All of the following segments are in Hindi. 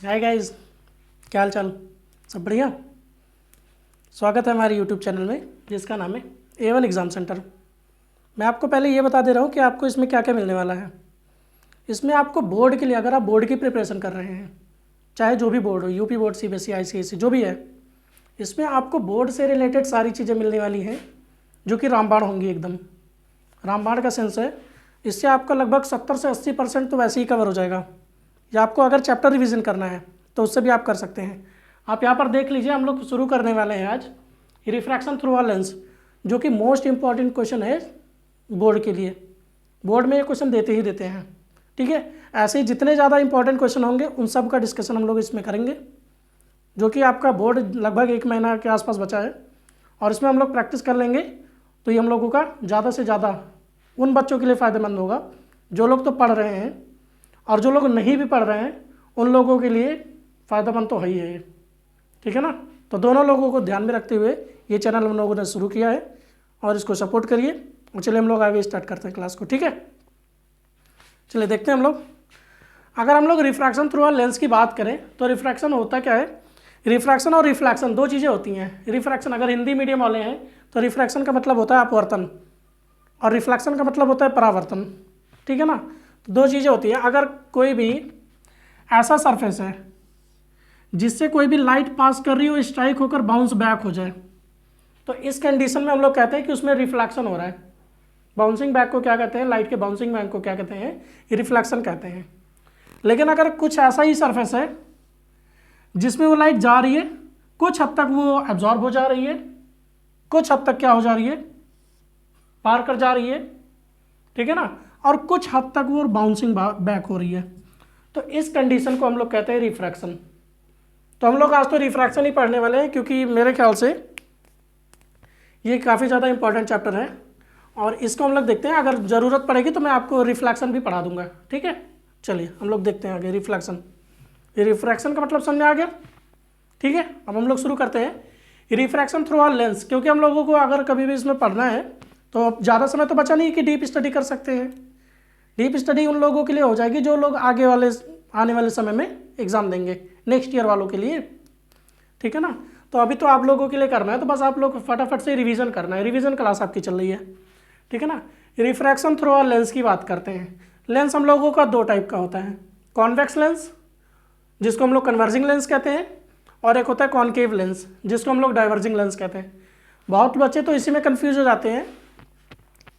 हाय गाइस, क्या हाल चाल? सब बढ़िया। स्वागत है हमारे यूट्यूब चैनल में जिसका नाम है A1 एग्ज़ाम सेंटर। मैं आपको पहले ये बता दे रहा हूँ कि आपको इसमें क्या क्या मिलने वाला है। इसमें आपको बोर्ड के लिए, अगर आप बोर्ड की प्रिपरेशन कर रहे हैं, चाहे जो भी बोर्ड हो, यूपी बोर्ड, CBSE, ICSE जो भी है, इसमें आपको बोर्ड से रिलेटेड सारी चीज़ें मिलने वाली हैं जो कि रामबाण होंगी एकदम। रामबाण का सेंस है, इससे आपका लगभग 70 से 80% तो वैसे ही कवर हो जाएगा। या आपको अगर चैप्टर रिवीजन करना है तो उससे भी आप कर सकते हैं। आप यहाँ पर देख लीजिए, हम लोग शुरू करने वाले हैं आज रिफ्रैक्शन थ्रू अ लेंस, जो कि मोस्ट इंपॉर्टेंट क्वेश्चन है बोर्ड के लिए। बोर्ड में ये क्वेश्चन देते ही देते हैं, ठीक है। ऐसे ही जितने ज़्यादा इंपॉर्टेंट क्वेश्चन होंगे उन सब का डिस्कशन हम लोग इसमें करेंगे, जो कि आपका बोर्ड लगभग 1 महीना के आसपास बचा है और इसमें हम लोग प्रैक्टिस कर लेंगे। तो ये हम लोगों का ज़्यादा से ज़्यादा उन बच्चों के लिए फ़ायदेमंद होगा जो लोग तो पढ़ रहे हैं, और जो लोग नहीं भी पढ़ रहे हैं उन लोगों के लिए फ़ायदेमंद तो है ही है, ठीक है ना। तो दोनों लोगों को ध्यान में रखते हुए ये चैनल हम लोगों ने शुरू किया है और इसको सपोर्ट करिए। और चलिए हम लोग आगे स्टार्ट करते हैं क्लास को, ठीक है। चलिए देखते हैं हम लोग। अगर हम लोग रिफ्रैक्शन थ्रू अ लेंस की बात करें तो रिफ्रैक्शन होता क्या है? रिफ्रैक्शन और रिफ्लेक्शन दो चीज़ें होती हैं। रिफ्रैक्शन, अगर हिंदी मीडियम वाले हैं तो रिफ्रैक्शन का मतलब होता है अपवर्तन और रिफ्लेक्शन का मतलब होता है परावर्तन, ठीक है ना। तो दो चीज़ें होती हैं। अगर कोई भी ऐसा सरफेस है जिससे कोई भी लाइट पास कर रही हो, स्ट्राइक होकर बाउंस बैक हो जाए, तो इस कंडीशन में हम लोग कहते हैं कि उसमें रिफ्लेक्शन हो रहा है। बाउंसिंग बैक को क्या कहते हैं? लाइट के बाउंसिंग बैक को क्या कहते हैं? रिफ्लेक्शन कहते हैं। लेकिन अगर कुछ ऐसा ही सरफेस है जिसमें वो लाइट जा रही है, कुछ हद तक वो एब्जॉर्ब हो जा रही है, कुछ हद तक क्या हो जा रही है? पार कर जा रही है, ठीक है ना, और कुछ हद तक वो बाउंसिंग बैक हो रही है, तो इस कंडीशन को हम लोग कहते हैं रिफ्रैक्शन। तो हम लोग आज तो रिफ्रैक्शन ही पढ़ने वाले हैं, क्योंकि मेरे ख्याल से ये काफ़ी ज़्यादा इंपॉर्टेंट चैप्टर है और इसको हम लोग देखते हैं। अगर ज़रूरत पड़ेगी तो मैं आपको रिफ्लेक्शन भी पढ़ा दूंगा, ठीक है। चलिए हम लोग देखते हैं आगे रिफ्लेक्शन। ये रिफ्रैक्शन का मतलब समझ में आ गया, ठीक है। अब हम लोग शुरू करते हैं रिफ्रैक्शन थ्रू अ लेंस। क्योंकि हम लोगों को अगर कभी भी इसमें पढ़ना है तो ज़्यादा समय तो बचा नहीं कि डीप स्टडी कर सकते हैं। डीप स्टडी उन लोगों के लिए हो जाएगी जो लोग आगे वाले आने वाले समय में एग्ज़ाम देंगे, नेक्स्ट ईयर वालों के लिए, ठीक है ना। तो अभी तो आप लोगों के लिए करना है, तो बस आप लोग फटाफट से रिवीजन करना है। रिवीजन क्लास आपकी चल रही है, ठीक है ना। रिफ्रैक्शन थ्रू अ लेंस की बात करते हैं। लेंस हम लोगों का दो टाइप का होता है, कॉन्वेक्स लेंस जिसको हम लोग कन्वर्जिंग लेंस कहते हैं, और एक होता है कॉनकेव लेंस जिसको हम लोग डाइवर्जिंग लेंस कहते हैं। बहुत बच्चे तो इसी में कन्फ्यूज हो जाते हैं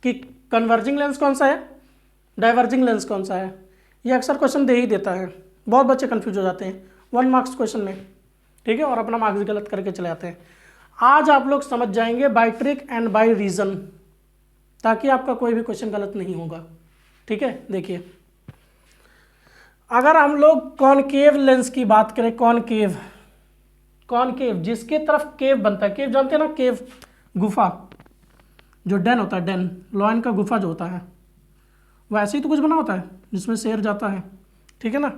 कि कन्वर्जिंग लेंस कौन सा है, डाइवर्जिंग लेंस कौन सा है। ये अक्सर क्वेश्चन दे ही देता है, बहुत बच्चे कंफ्यूज हो जाते हैं 1 मार्क्स क्वेश्चन में, ठीक है, और अपना मार्क्स गलत करके चले जाते हैं। आज आप लोग समझ जाएंगे by trick and by reason, ताकि आपका कोई भी क्वेश्चन गलत नहीं होगा, ठीक है। देखिए, अगर हम लोग कॉनकेव लेंस की बात करें, कॉनकेव, कॉनकेव जिसके तरफ केव बनता है, केव जानते हैं ना, केव गुफा, जो डेन होता है, डेन लॉयन का गुफा जो होता है, वैसे ही तो कुछ बना होता है जिसमें शेर जाता है, ठीक है ना।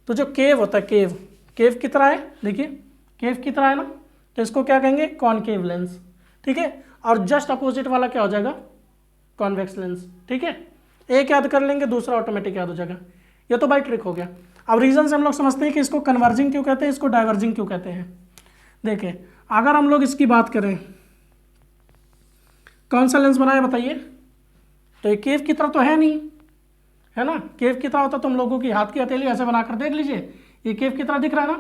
तो जो केव होता है, केव केव की तरह है, देखिए केव की तरह है ना, तो इसको क्या कहेंगे? कॉनकेव लेंस, ठीक है। और जस्ट अपोजिट वाला क्या हो जाएगा? कॉन्वेक्स लेंस, ठीक है। एक याद कर लेंगे, दूसरा ऑटोमेटिक याद हो जाएगा। ये तो बाय ट्रिक हो गया। अब रीजन से हम लोग समझते हैं कि इसको कन्वर्जिंग क्यों कहते हैं, इसको डाइवर्जिंग क्यों कहते हैं। देखिए, अगर हम लोग इसकी बात करें, कौन सा लेंस बनाया बताइए? तो ये केव की तरह तो है नहीं, है ना। केव की तरह होता तो हम लोगों की हाथ की हथेली ऐसे बनाकर देख लीजिए, ये केव की तरह दिख रहा है ना,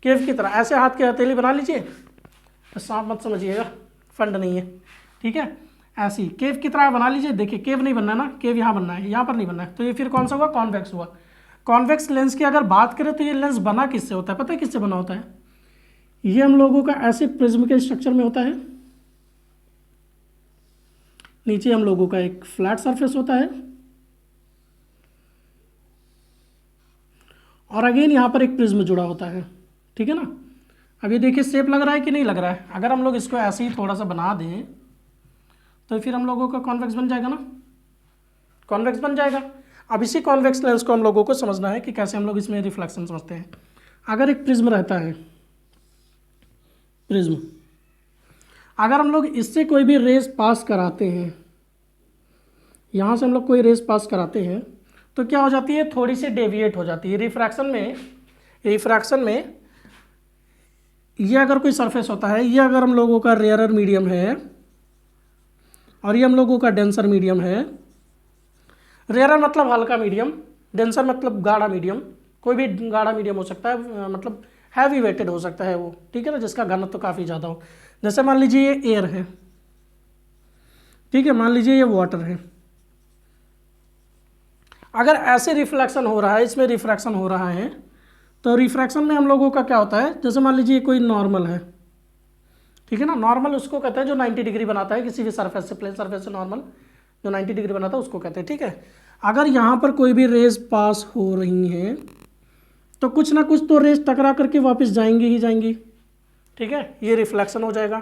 केव की तरह ऐसे हाथ की हथेली बना लीजिए। तो सांप मत समझिएगा, फंड नहीं है, ठीक है। ऐसी केव की तरह बना लीजिए। देखिए, केव नहीं बनना है ना, केव यहाँ बनना है, यहाँ पर नहीं बनना है। तो ये फिर कौन सा हुआ? कॉन्वेक्स हुआ। कॉन्वेक्स लेंस की अगर बात करें तो ये लेंस बना किससे होता है? पता है किससे बना होता है? ये हम लोगों का ऐसे प्रिज्म के स्ट्रक्चर में होता है। नीचे हम लोगों का एक फ्लैट सरफेस होता है और अगेन यहाँ पर एक प्रिज्म जुड़ा होता है, ठीक है ना। अब ये देखिए शेप लग रहा है कि नहीं लग रहा है? अगर हम लोग इसको ऐसे ही थोड़ा सा बना दें तो फिर हम लोगों का कॉन्वेक्स बन जाएगा ना, कॉन्वेक्स बन जाएगा। अब इसी कॉन्वेक्स लेंस को हम लोगों को समझना है कि कैसे हम लोग इसमें रिफ्लेक्शन समझते हैं। अगर एक प्रिज्म रहता है, प्रिज्म, अगर हम लोग इससे कोई भी रेस पास कराते हैं, यहाँ से हम लोग कोई रेस पास कराते हैं, तो क्या हो जाती है? थोड़ी सी डेविएट हो जाती है। रिफ्रैक्शन में रिफ्रैक्शन में ये अगर कोई सरफेस होता है, ये अगर हम लोगों का रेयरर मीडियम है और ये हम लोगों का डेंसर मीडियम है। रेयरर मतलब हल्का मीडियम, डेंसर मतलब गाढ़ा मीडियम। कोई भी गाढ़ा मीडियम हो सकता है, मतलब हैवी वेटेड हो सकता है वो, ठीक है ना, जिसका घनत्व तो काफ़ी ज़्यादा हो। जैसे मान लीजिए ये एयर है, ठीक है, मान लीजिए ये वाटर है। अगर ऐसे रिफ्लेक्शन हो रहा है, इसमें रिफ्रैक्शन हो रहा है, तो रिफ्रैक्शन में हम लोगों का क्या होता है, जैसे मान लीजिए कोई नॉर्मल है, ठीक है ना, नॉर्मल उसको कहते हैं जो 90 डिग्री बनाता है किसी भी सरफेस से, प्लेन सरफेस से नॉर्मल जो 90 डिग्री बनाता है उसको कहते हैं, ठीक है। अगर यहाँ पर कोई भी रेज पास हो रही हैं तो कुछ ना कुछ तो रेज टकरा करके वापस जाएंगी ही जाएंगी, ठीक है, ये रिफ्लेक्शन हो जाएगा।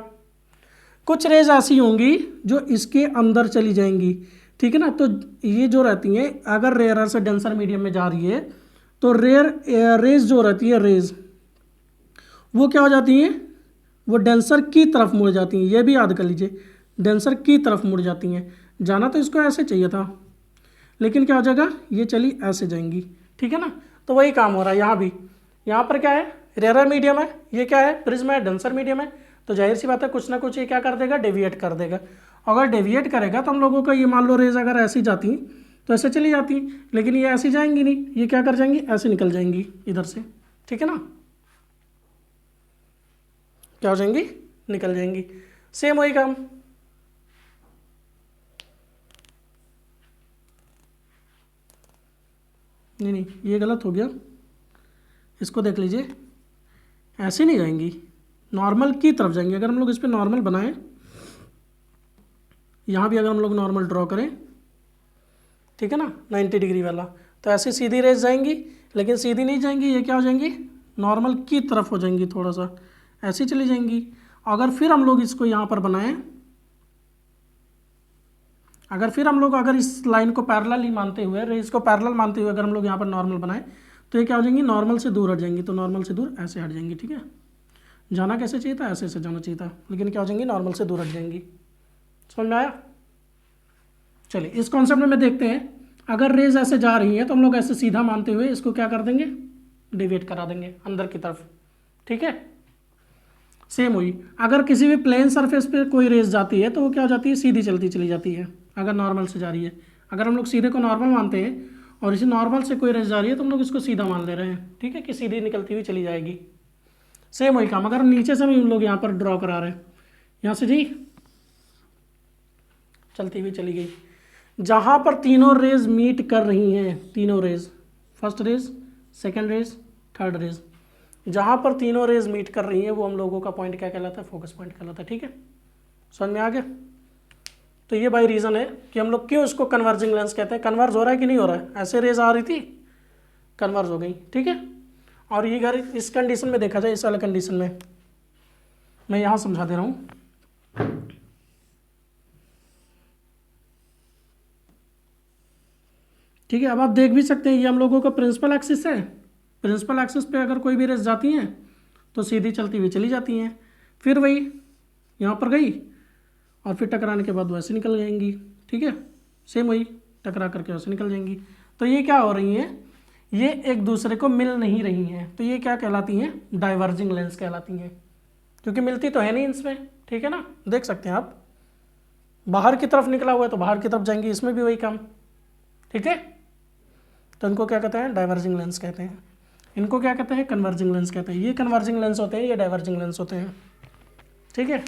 कुछ रेज ऐसी होंगी जो इसके अंदर चली जाएंगी, ठीक है ना। तो ये जो रहती हैं, अगर रेयरर से डेंसर मीडियम में जा रही है तो रेज जो रहती है, रेज वो क्या हो जाती हैं, वो डेंसर की तरफ मुड़ जाती हैं। ये भी याद कर लीजिए, डेंसर की तरफ मुड़ जाती हैं। जाना तो इसको ऐसे चाहिए था, लेकिन क्या हो जाएगा, ये चली ऐसे जाएंगी, ठीक है ना। तो वही काम हो रहा है यहाँ भी। यहाँ पर क्या है, रेयरर मीडियम है, ये क्या है, प्रिज्म है, डेंसर मीडियम है। तो जाहिर सी बात है कुछ ना कुछ ये क्या कर देगा, डेविएट कर देगा। अगर डेविएट करेगा तो हम लोगों का ये मान लो रेज अगर ऐसी जाती तो ऐसे चली जाती, लेकिन ये ऐसी जाएंगी नहीं, ये क्या कर जाएंगी, ऐसे निकल जाएंगी इधर से, ठीक है ना, क्या हो जाएंगी, निकल जाएंगी। सेम वही काम। नहीं नहीं, ये गलत हो गया, इसको देख लीजिए, ऐसे नहीं जाएंगी, नॉर्मल की तरफ जाएंगी। अगर हम लोग इस पर नॉर्मल बनाएं, यहाँ भी अगर हम लोग नॉर्मल ड्रॉ करें, ठीक है ना, 90 डिग्री वाला, तो ऐसे सीधी रेज जाएंगी, लेकिन सीधी नहीं जाएंगी, ये क्या हो जाएंगी, नॉर्मल की तरफ हो जाएंगी, थोड़ा सा ऐसे चली जाएंगी। अगर फिर हम लोग इसको यहाँ पर बनाएं, अगर इस लाइन को पैरेलल ही मानते हुए, रेज को पैरेलल मानते हुए अगर हम लोग यहाँ पर नॉर्मल बनाएं, तो ये क्या हो जाएंगी, नॉर्मल से दूर हट जाएंगी। तो नॉर्मल से दूर ऐसे हट जाएंगी, ठीक है। जाना कैसे चाहिए था, ऐसे जाना चाहिए था, लेकिन क्या हो जाएंगी, नॉर्मल से दूर हट जाएंगी। समझ में आया। चलिए इस कॉन्सेप्ट में देखते हैं, अगर रेज ऐसे जा रही है तो हम लोग ऐसे सीधा मानते हुए इसको क्या कर देंगे, डिविएट करा देंगे अंदर की तरफ, ठीक है। सेम हुई, अगर किसी भी प्लेन सरफेस पे कोई रेज जाती है तो वो क्या हो जाती है, सीधी चलती चली जाती है, अगर नॉर्मल से जा रही है। अगर हम लोग सीधे को नॉर्मल मानते हैं और इसी नॉर्मल से कोई रेज जा रही है तो हम लोग इसको सीधा मान ले रहे हैं, ठीक है, कि सीधी निकलती हुई चली जाएगी। सेम वही काम अगर नीचे से भी हम लोग यहाँ पर ड्रॉ करा रहे हैं, यहाँ से जी चलती हुई चली गई। जहाँ पर तीनों रेज मीट कर रही हैं, तीनों rays, first rays, second rays, third rays, जहाँ पर तीनों रेज मीट कर रही हैं वो हम लोगों का पॉइंट क्या कहलाता है, फोकस पॉइंट कहलाता है, ठीक है। समझ में आ गया। तो ये भाई रीज़न है कि हम लोग क्यों इसको कन्वर्जिंग लेंस कहते हैं। कन्वर्ज हो रहा है कि नहीं हो रहा है, ऐसे रेज आ रही थी, कन्वर्ज हो गई, ठीक है। और ये अगर इस कंडीशन में देखा जाए, इस वाले कंडीशन में मैं यहाँ समझा दे रहा हूँ। ठीक है, अब आप देख भी सकते हैं ये हम लोगों का प्रिंसिपल एक्सिस है। प्रिंसिपल एक्सिस पे अगर कोई भी रेस जाती हैं तो सीधी चलती हुई चली जाती हैं, फिर वही यहाँ पर गई और फिर टकराने के बाद वैसे निकल जाएंगी, ठीक है। सेम वही टकरा करके वैसे निकल जाएंगी। तो ये क्या हो रही हैं, ये एक दूसरे को मिल नहीं रही हैं, तो ये क्या कहलाती हैं, डाइवर्जिंग लेंस कहलाती हैं, क्योंकि मिलती तो है नहीं इसमें, ठीक है ना। देख सकते हैं आप, बाहर की तरफ निकला हुआ है तो बाहर की तरफ जाएंगी, इसमें भी वही काम, ठीक है। तो इनको क्या कहते हैं, डाइवर्जिंग लेंस कहते हैं। इनको क्या कहते हैं, कन्वर्जिंग लेंस कहते हैं। ये कन्वर्जिंग लेंस होते हैं, ये डाइवर्जिंग लेंस होते हैं, ठीक है।